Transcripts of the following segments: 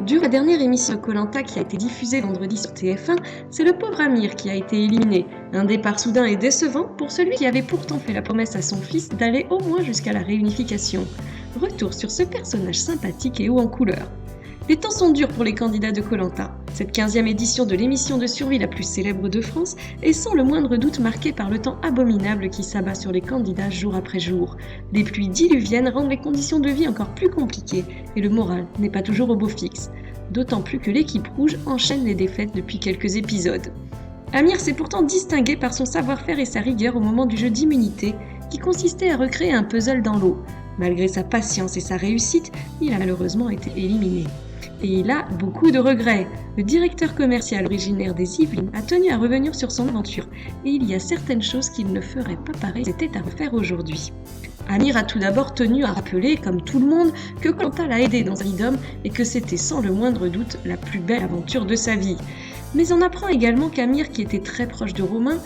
Durant la dernière émission de koh qui a été diffusée vendredi sur TF1, c'est le pauvre Amir qui a été éliminé. Un départ soudain et décevant pour celui qui avait pourtant fait la promesse à son fils d'aller au moins jusqu'à la réunification. Retour sur ce personnage sympathique et haut en couleur. Les temps sont durs pour les candidats de koh. Cette 15e édition de l'émission de survie la plus célèbre de France est sans le moindre doute marquée par le temps abominable qui s'abat sur les candidats jour après jour. Les pluies diluviennes rendent les conditions de vie encore plus compliquées et le moral n'est pas toujours au beau fixe. D'autant plus que l'équipe rouge enchaîne les défaites depuis quelques épisodes. Amir s'est pourtant distingué par son savoir-faire et sa rigueur au moment du jeu d'immunité qui consistait à recréer un puzzle dans l'eau. Malgré sa patience et sa réussite, il a malheureusement été éliminé. Et il a beaucoup de regrets. Le directeur commercial originaire des Yvelines a tenu à revenir sur son aventure et il y a certaines choses qu'il ne ferait pas pareil si c'était à refaire aujourd'hui. Amir a tout d'abord tenu à rappeler, comme tout le monde, que koh l'a aidé dans sa vie d'homme et que c'était sans le moindre doute la plus belle aventure de sa vie. Mais on apprend également qu'Amir, qui était très proche de Romain,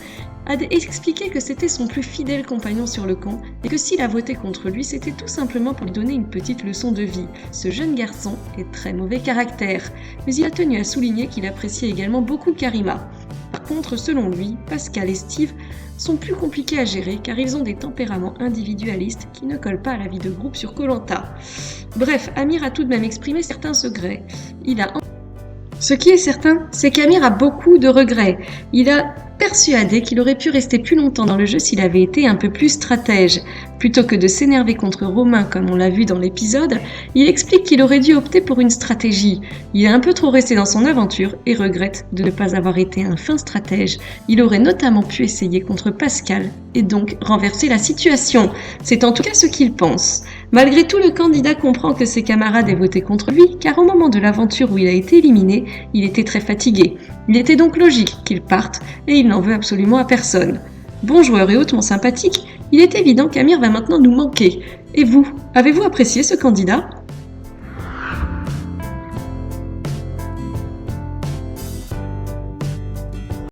a expliqué que c'était son plus fidèle compagnon sur le camp et que s'il a voté contre lui, c'était tout simplement pour lui donner une petite leçon de vie. Ce jeune garçon est très mauvais caractère, mais il a tenu à souligner qu'il appréciait également beaucoup Karima. Par contre, selon lui, Pascal et Steve sont plus compliqués à gérer car ils ont des tempéraments individualistes qui ne collent pas à la vie de groupe sur koh. Bref, Amir a tout de même exprimé certains regrets. Ce qui est certain, c'est qu'Amir a beaucoup de regrets. Il a persuadé qu'il aurait pu rester plus longtemps dans le jeu s'il avait été un peu plus stratège. Plutôt que de s'énerver contre Romain comme on l'a vu dans l'épisode, il explique qu'il aurait dû opter pour une stratégie. Il est un peu trop resté dans son aventure et regrette de ne pas avoir été un fin stratège. Il aurait notamment pu essayer contre Pascal et donc renverser la situation. C'est en tout cas ce qu'il pense. Malgré tout, le candidat comprend que ses camarades aient voté contre lui, car au moment de l'aventure où il a été éliminé, il était très fatigué. Il était donc logique qu'il parte, et il n'en veut absolument à personne. Bon joueur et hautement sympathique, il est évident qu'Amir va maintenant nous manquer. Et vous, avez-vous apprécié ce candidat ?